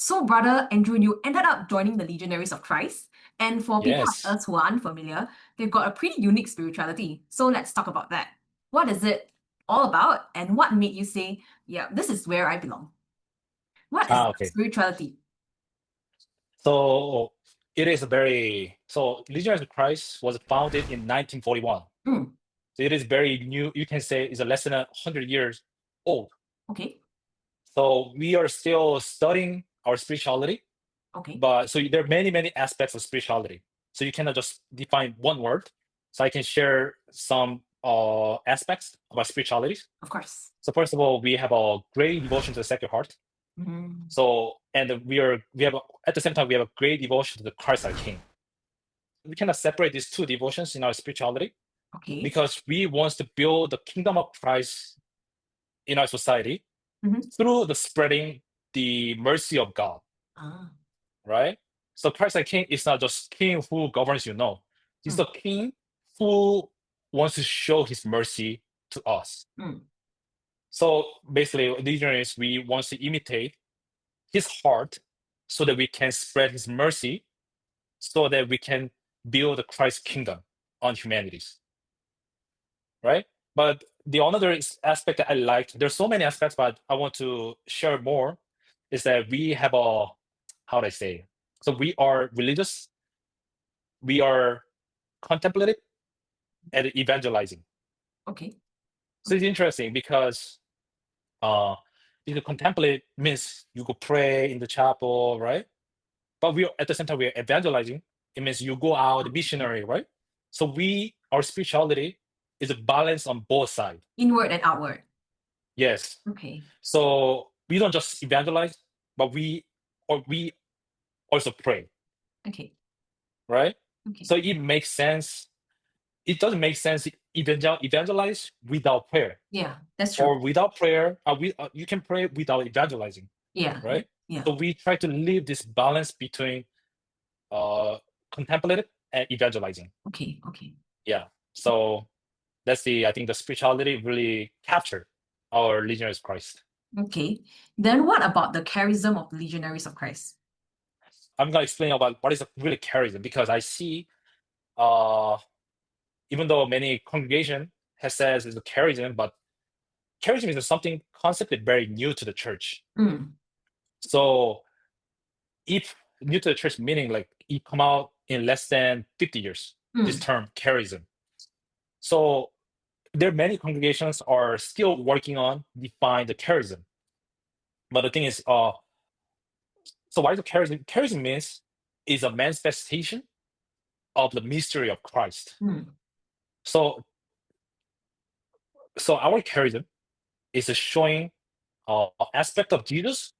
So, Brother Andrew, you ended up joining the Legionaries of Christ. And for people like Yes. us who are unfamiliar, they've got a pretty unique spirituality. So, let's talk about that. What is it all about? And what made you say, yeah, this is where I belong? What is Okay. spirituality? So Legionaries of Christ was founded in 1941. Mm, So it is very new. You can say it's less than 100 years old. okay, So we are still studying our spirituality, okay, but so there are many, many aspects of spirituality. So you cannot just define one word. So I can share some aspects about spirituality. of course. So first of all, we have a great devotion to the Sacred Heart. Mm, So and we have at the same time we have a great devotion to the Christ our King. We cannot separate these two devotions in our spirituality okay. because we want to build the kingdom of Christ in our society Mhm. through the spreading the mercy of God, Ah, right? So Christ our King is not just king who governs you, no. He's mm, the king who wants to show his mercy to us. mm, So basically, Legionaries, we want to imitate his heart so that we can spread his mercy so that we can build Christ's kingdom on humanities, right? But the another aspect that I liked, there's so many aspects, but I want to share more, is that we have a, how do I say? So we are religious, we are contemplative, and evangelizing. okay, So it's okay. interesting uh, because contemplate means you go pray in the chapel, right? But we at the same time we are evangelizing. It means you go out missionary, right? So our spirituality is a balance on both sides. Inward and outward. Yes. Okay, So we don't just evangelize, but we also pray, okay, right? okay. So it makes sense. It doesn't make sense to evangelize without prayer, Yeah, that's true. or without prayer. You can pray without evangelizing, Yeah, right? yeah. So we try to live this balance between uh, contemplative and evangelizing. Okay, okay. Yeah. So that's I think the spirituality really captured our Legionaries of Christ. Okay. Then what about the charism of the Legionaries of Christ? I'm gonna explain about what is really charism because I see uh even though many congregation has says it's a charism, but charism is something concept that very new to the church. Mm, So if new to the church meaning like it come out in less than 50 years, this mm, term charism. So there are many congregations are still working on define the charism. But the thing is, so what is the charism? Charism means is a manifestation of the mystery of Christ. mm. So our charism is a showing aspect of Jesus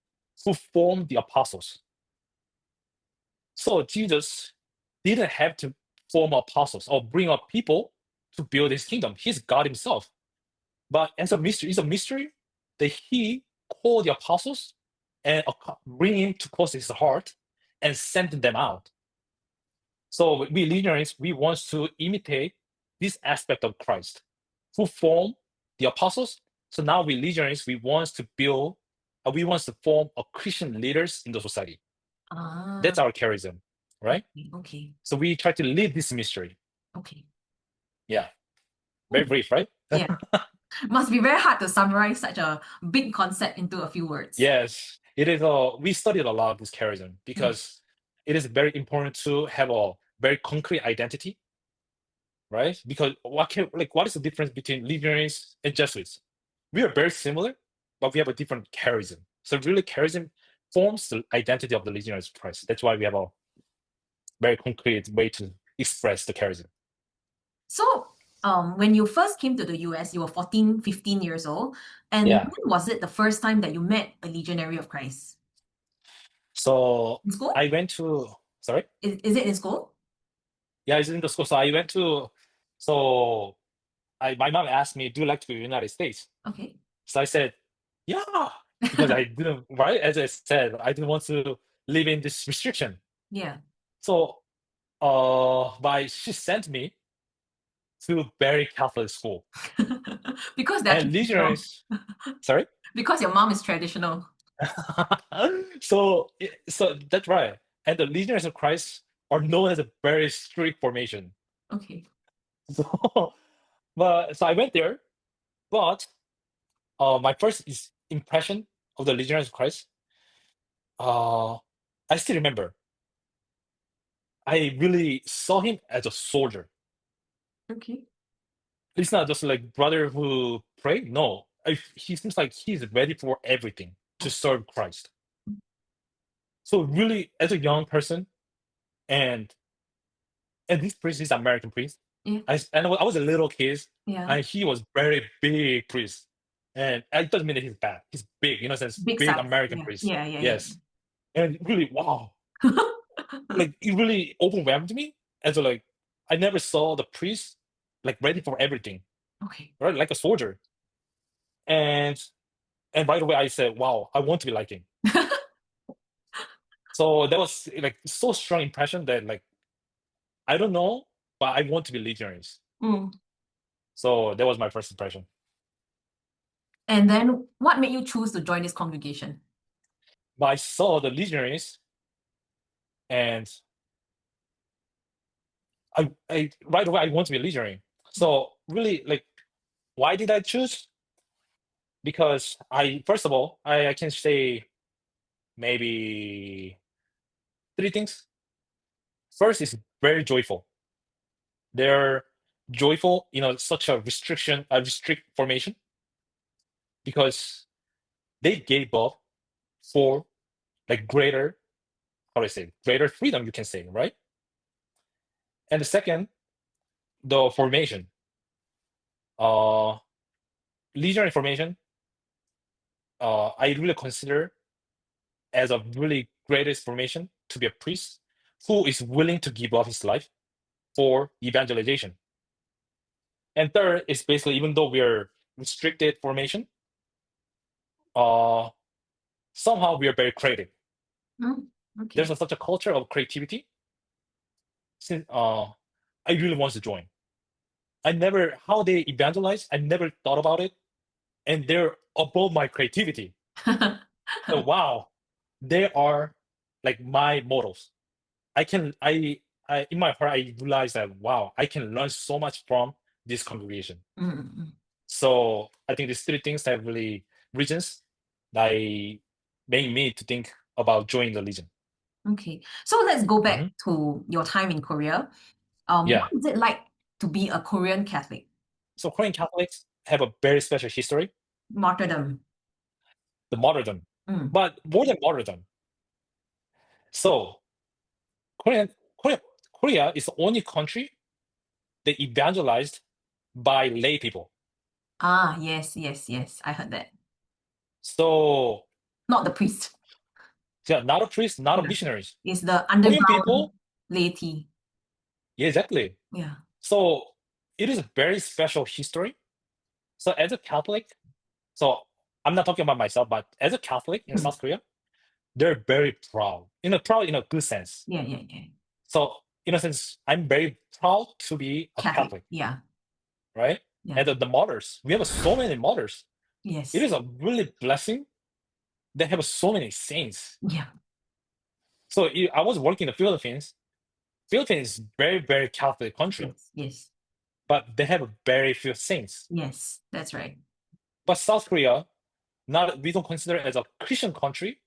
who formed the apostles. So Jesus didn't have to form apostles or bring up people to build his kingdom. He's God himself. But as a mystery, it's a mystery that he called the apostles and bring him to close his heart and sent them out. So we legionaries, we want to imitate this aspect of Christ, who formed the apostles. So now we legionaries, we want to form a Christian leaders in the society. Ah, That's our charism, right? okay, okay, So we try to live this mystery. okay. Yeah, very Hmm. brief, right? Yeah. Must be very hard to summarize such a big concept into a few words. Yes, it is. We studied a lot this charism Hmm. because it is very important to have a very concrete identity, right? Because what is the difference between legionaries and Jesuits? We are very similar, but we have a different charism. So really, charism forms the identity of the legionaries of Christ. That's why we have a very concrete way to express the charism. So, when you first came to the US, you were 14, 15 years old. And Yeah. when was it the first time that you met a Legionary of Christ? So In school? I went to. Sorry. Is it in school? Yeah, it's in the school. So I went to. So my mom asked me, "Do you like to go to the United States?" Okay. So I said, "Yeah," because I didn't. Right as I said, I didn't want to live in this restriction. Yeah. So but she sent me to very Catholic school Because they're and traditional. legionaries. Sorry. Because your mom is traditional. So that's right. And the Legionaries of Christ are known as a very strict formation. Okay. So, so I went there, but my first impression of the Legionaries of Christ, uh, I still remember. I really saw him as a soldier. Okay. It's not just like brother who pray. No, he seems like he's ready for everything to serve Christ. So really, as a young person, and this priest is American priest. Yeah. I was a little kid, Yeah. and he was very big priest. And it doesn't mean that he's bad. He's big, sense, Big big size. American Yeah. priest. Yeah. Yeah. Yeah. Yes, and really, wow, like it really overwhelmed me as a like I never saw the priest like ready for everything, Okay. right? Like a soldier. And right away I said, wow, I want to be like him. So that was like so strong impression that like I don't know, but I want to be legionaries. Mm. So that was my first impression. And then what made you choose to join this congregation? But I saw the legionaries, and I right away I want to be a legionary. So really, like, why did I choose? Because I first of all, I can say maybe three things. First is very joyful. They're joyful, such a restrict formation, because they gave up for like greater, how do I say, greater freedom, you can say, right? And the second, the formation. Uh, Legionary formation, I really consider as a really greatest formation to be a priest who is willing to give up his life for evangelization. And third is basically, even though we are restricted formation, uh, somehow we are very creative. Mm. There's Okay. such a culture of creativity. Since I really want to join. I never how they evangelize. I never thought about it, and they're above my creativity. So wow, they are like my models. I can I in my heart I realize that wow, I can learn so much from this congregation. Mm. So I think these three things have really reasons that made me to think about joining the Legion. Okay. So let's go back Mhm. to your time in Korea. Yeah. What is it like to be a Korean Catholic? So Korean Catholics have a very special history, Martyrdom. the martyrdom, Mm. but more than martyrdom. So Korean Korea Korea is the only country that evangelized by lay people. Ah, yes, yes, yes. I heard that. So Not the priest. yeah, not a priest, not a Yeah. missionaries. It's the Korean underground people, laity. yeah, exactly. Yeah. So it is a very special history. So as a Catholic, so I'm not talking about myself, but as a Catholic in Mm. South Korea, they're very proud. Proud in a good sense. Yeah, yeah, yeah. So in a sense, I'm very proud to be a Catholic. Catholic, Yeah. right? Yeah. And the martyrs, we have so many martyrs. It Yes. is a really blessing. They have so many saints. Yeah. So I was working in the Philippines. Philippines is very, very Catholic country, Yes. Yes. but they have very few saints. Yes. That's right. But South Korea, not we don't consider it as a Christian country,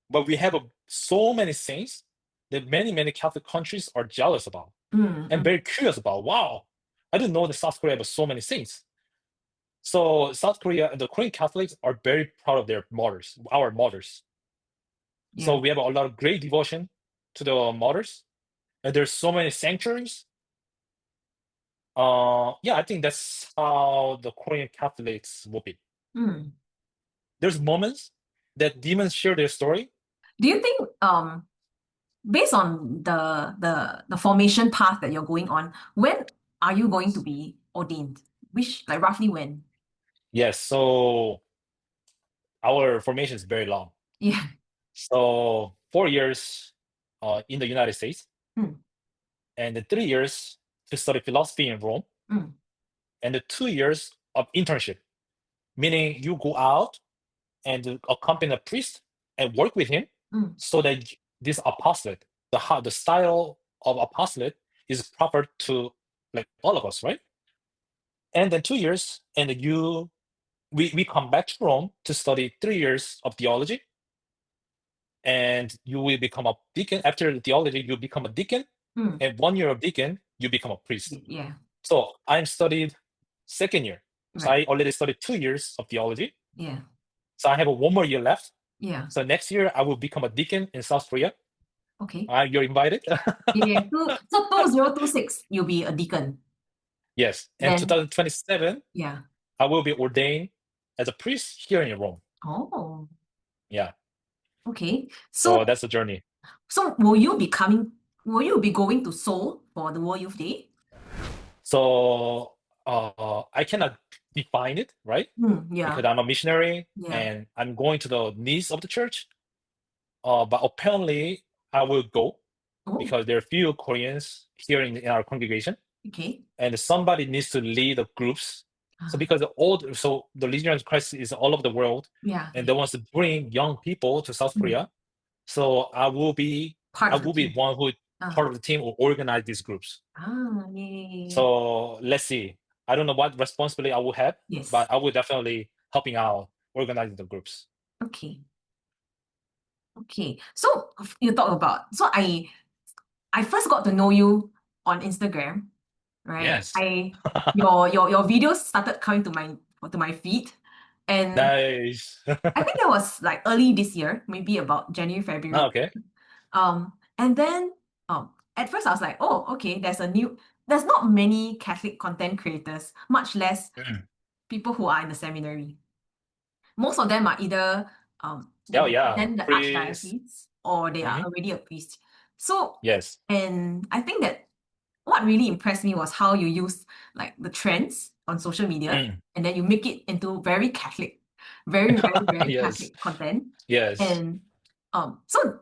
but we have so many saints that many, many Catholic countries are jealous about Mm, and mm. very curious about. Wow, I didn't know that South Korea has so many saints. So South Korea, the Korean Catholics are very proud of their martyrs, our martyrs. So Yeah. we have a lot of great devotion to the martyrs, and there's so many sanctuaries. Yeah, I think that's how the Korean Catholics will be. Mm. There's moments that demons share their story. Do you think based on the formation path that you're going on, when are you going to be ordained? Which like roughly when? Yes, so our formation is very long. Yeah. So 4 years in the United States, Mm, and the 3 years to study philosophy in Rome, mm. and the 2 years of internship, meaning you go out and to accompany a priest and work with him, so that this apostolate, the style of apostolate is proper to like all of us, right? And then 2 years, and we come back to Rome to study 3 years of theology, and you will become a deacon. After the theology, you become a deacon, and 1 year of deacon, you become a priest. Yeah. So I'm studied second year. So Right. I already studied 2 years of theology. Yeah. So I have 1 more year left. Yeah. So next year I will become a deacon in South Korea. Okay. You're invited. Yeah. So 2026, you'll be a deacon. Yes. And Then 2027, yeah. I will be ordained as a priest here in Rome. Oh, Yeah. okay. So So that's the journey. will you be going to Seoul for the World Youth Day? So I cannot define it, right? Yeah. Because I'm a missionary Yeah. and I'm going to the needs of the church. But apparently I will go Oh, because there are few Koreans here in our congregation, okay. and somebody needs to lead the groups. So because the Legionaries of Christ is all over the world, Yeah. and they wants to bring young people to South Korea. So Part I of the will be team. one who part of the team will organize these groups. Yeah. So let's see. I don't know what responsibility I will have, Yes. but I will definitely helping out organizing the groups. Okay. Okay. So you talk about, so I first got to know you on Instagram, right? Yes. Your videos started coming to my feed, and Nice. I think that was like early this year, maybe about January, February. Okay. And then at first I was like, oh, okay, there's not many Catholic content creators, much less Mm. people who are in the seminary. Most of them are either they Oh yeah. represent the Please. archdiocese or they are Hmm. already a priest. So, Yes. and I think that what really impressed me was how you use like the trends on social media Mm. and then you make it into very Catholic, very, very, very Yes. Catholic content. Yes. And so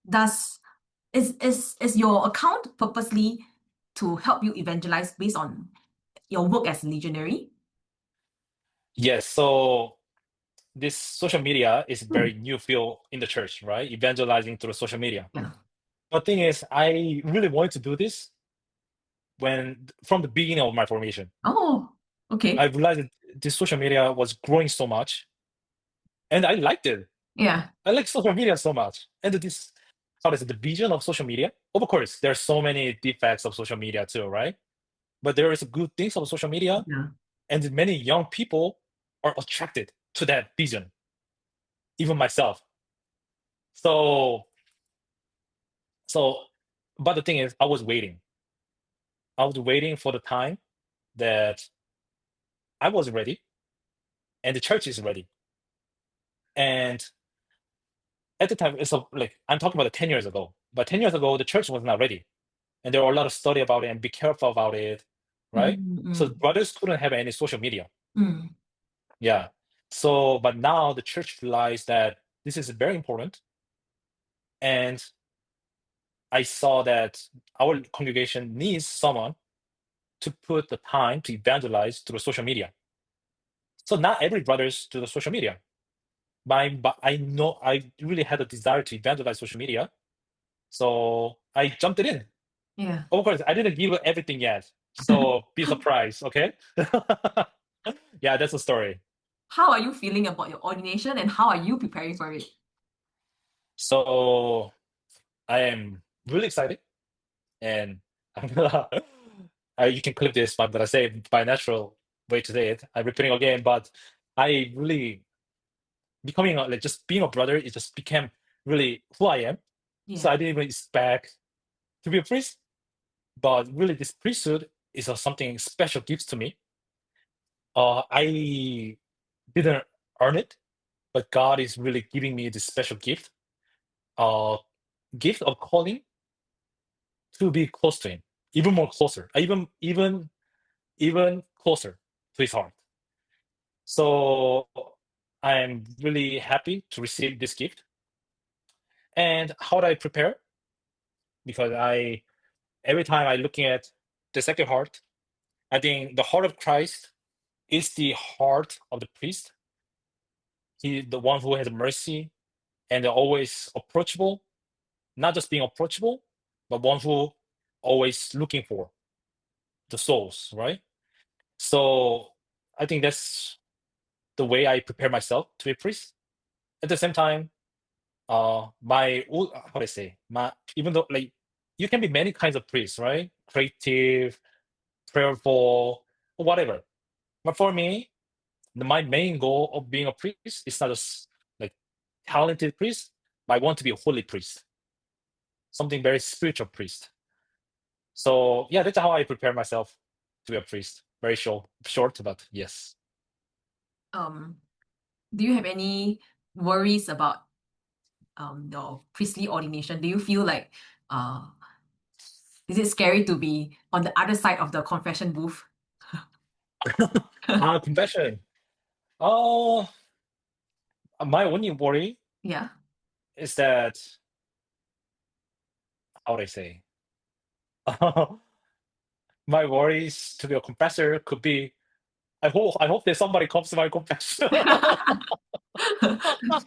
does is your account purposely to help you evangelize based on your work as a legionary? Yes. So this social media is very Hmm. new field in the church, right? Evangelizing through social media. Yeah. But thing is, I really wanted to do this when from the beginning of my formation. Oh, I okay. realized that this social media was growing so much, and I liked it. Yeah. I like social media so much, and this how is it, the vision of social media? Of course, there are so many defects of social media too, right? But there is good things of social media, Yeah. and many young people are attracted to that vision, even myself. So, so, but the thing is, I was waiting. I was waiting for the time that I was ready and the church is ready. And at the time, it's like I'm talking about 10 years ago. But 10 years ago, the church was not ready, and there were a lot of study about it and be careful about it, right? So Mm, brothers couldn't have any social media. mm, Yeah. So, but now the church realized that this is very important, and I saw that our congregation needs someone to put the time to evangelize through social media. So not every brothers do the social media. But I know I really had a desire to evangelize social media. So I jumped it in. yeah. Of course, I didn't give everything yet. So be surprised, okay? Yeah, that's the story. How are you feeling about your ordination and how are you preparing for it? So I am really excited, and I'm gonna you can clip this, but I'm gonna say it by natural way to say it. I'm repeating again, but I really becoming like just being a brother, it just became really who I am. So Yeah. I didn't even expect to be a priest, but really this priesthood is something special gift to me. I didn't earn it, but God is really giving me this special gift, uh, gift of calling to be close to Him, even more closer, even closer to His heart. So I'm really happy to receive this gift. And how do I prepare? Because I every time I looking at the Sacred Heart, I think the heart of Christ is the heart of the priest. the one who has mercy and always approachable, not just being approachable, but one who always looking for the souls, right? So I think that's the way I prepare myself to be a priest. At the same time, how do I say, my even though like you can be many kinds of priests, right? Creative, prayerful, or whatever. But for me, my main goal of being a priest is not just like talented priest, but I want to be a holy priest, something very spiritual priest. So yeah, that's how I prepare myself to be a priest. Very short, but yes. Um, do you have any worries about the priestly ordination? Do you feel like uh is it scary to be on the other side of the confession booth? Confession. Oh, my only worry Yeah. is that, how would I say? My worries to be a confessor could be, I hope that somebody comes to my confession.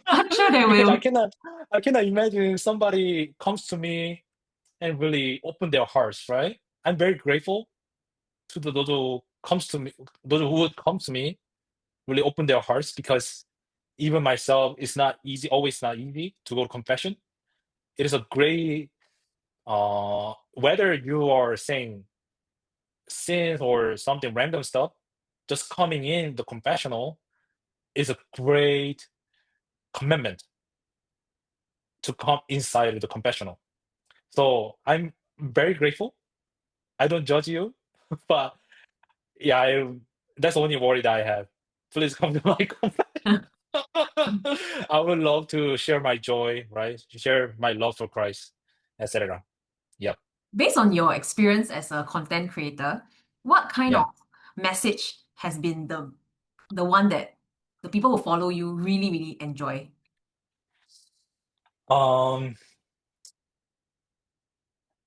I'm sure they Because will. I cannot imagine somebody comes to me and really open their hearts, right? I'm very grateful to those who comes to me, those who would come to me, really open their hearts, because even myself, it's not easy, always not easy to go to confession. It is a great, whether you are saying sins or something random stuff, just coming in the confessional is a great commitment to come inside the confessional. So I'm very grateful. I don't judge you, but yeah, that's the only worry that I have. Please come to my confession. I would love to share my joy, right? To share my love for Christ, etc. Yep. Based on your experience as a content creator, what kind Yeah. of message has been the one that the people who follow you really, really enjoy? Um,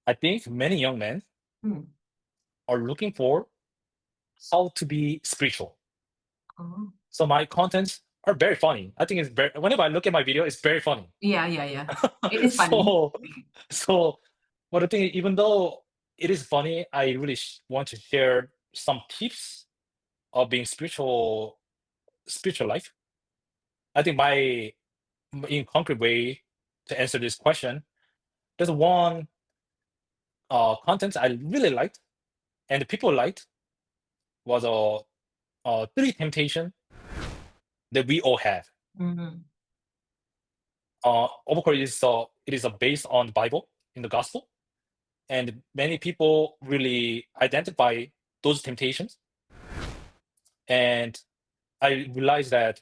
I think many young men Hmm. are looking for how to be spiritual. Oh. So my contents are very funny. I think it's very, whenever I look at my video, it's very funny. Yeah, yeah, yeah. It is funny. So, so, but the thing is, even though it is funny, I really want to share some tips of being spiritual life. I think in concrete way to answer this question, there's one content I really liked and the people liked was three temptation that we all have. Mhm. Of course, it is based on the Bible in the Gospel, and many people really identify those temptations. And I realized that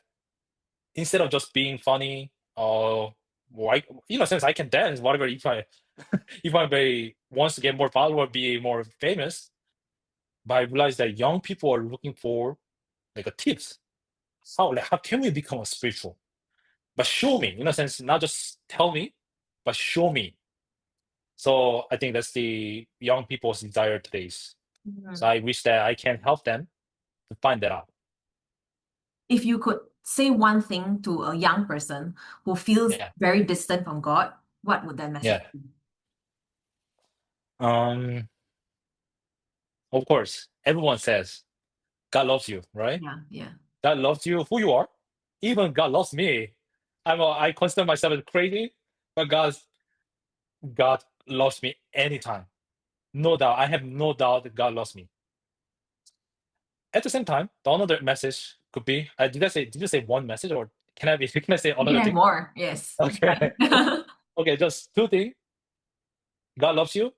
instead of just being funny, like since I can dance, whatever, if I very wants to get more power, be more famous, but I realized that young people are looking for like a tips. How can we become a spiritual? But show me, in a sense, not just tell me, but show me. So I think that's the young people's desire today. So Mhm. I wish that I can help them to find that out. If you could say one thing to a young person who feels Yeah, very distant from God, what would that message yeah. be? Um, of course, everyone says God loves you, right? Yeah, yeah. God loves you who you are. Even God loves me. I consider myself as crazy, but God loves me anytime. No doubt. I have no doubt that God loves me. At the same time, the another message could be, did you say one message, or can I say You can another have thing? more. Yes, you Okay. can. Okay, just two things. God loves you.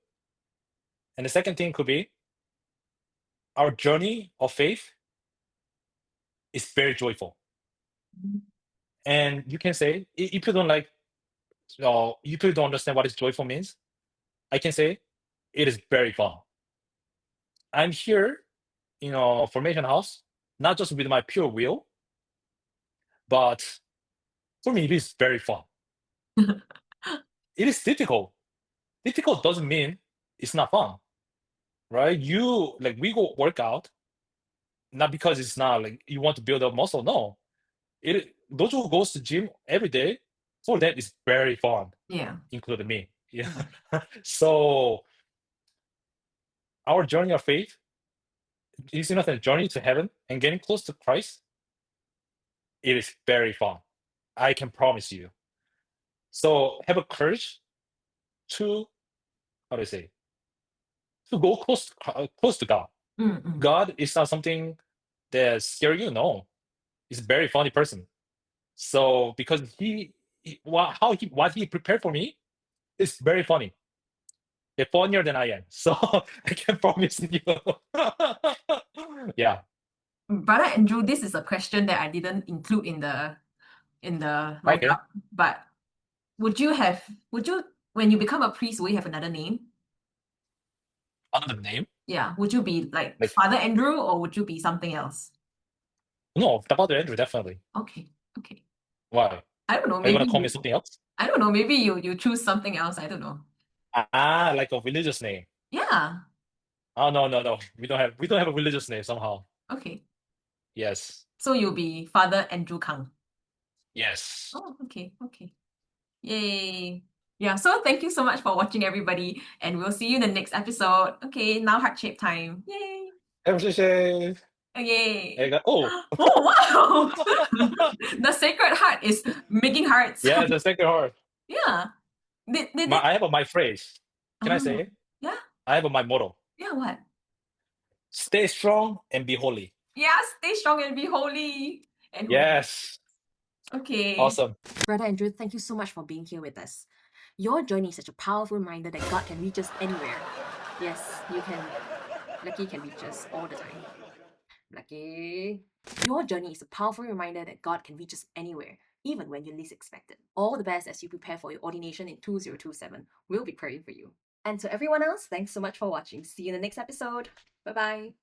And the second thing could be our journey of faith is very joyful. And you can say, if you don't like, if you don't understand what is joyful means, I can say it is very fun. I'm here in a formation house, not just with my pure will, but for me, it is very fun. It is difficult. Difficult doesn't mean it's not fun, right? We go work out, not because it's not like you want to build up muscle. No, it those who goes to gym every day, for them it's very fun, Yeah. including me. Yeah. Yeah. So our journey of faith is not a journey to heaven and getting close to Christ. It is very fun. I can promise you. So have a courage to, how do I say, to go close to God. Mm. God is not something that scare you. No, he's a very funny person. So because what he prepared for me is very funny. It's funnier than I am. So I can promise you. Yeah. Brother Andrew, this is a question that I didn't include in the Okay. write-up, but would you when you become a priest, will you have another name? Another name? Yeah. Would you be like Like Father Andrew or would you be something else? no, about Andrew, definitely. Okay. Okay. Why? I don't know. Are you Maybe gonna call me something else? I don't know. Maybe you choose something else. I don't know. Ah, like a religious name. Yeah. Oh no, no, no. We don't have a religious name somehow. Okay. Yes. So you'll be Father Andrew Kang. Yes. Oh, okay. Okay. Yay. Yeah, so thank you so much for watching, everybody, and we'll see you in the next episode. Okay, now heart shape time. Yay. 谢谢. Yay. Oh. Oh, wow. The Sacred Heart is making hearts. Yeah, the second heart. Yeah. Did they? I have my phrase. Can I say Oh, it? yeah. I have my motto. Yeah, what? Stay strong and be holy. Yeah, stay strong and be holy. And holy. Yes. Okay. Awesome. Brother Andrew, thank you so much for being here with us. Your journey is such a powerful reminder that God can reach us anywhere. Yes, you can. Lucky can reach us all the time. Lucky. Your journey is a powerful reminder that God can reach us anywhere, even when you least expect it. All the best as you prepare for your ordination in 2027. We'll be praying for you. And to everyone else, thanks so much for watching. See you in the next episode. Bye bye.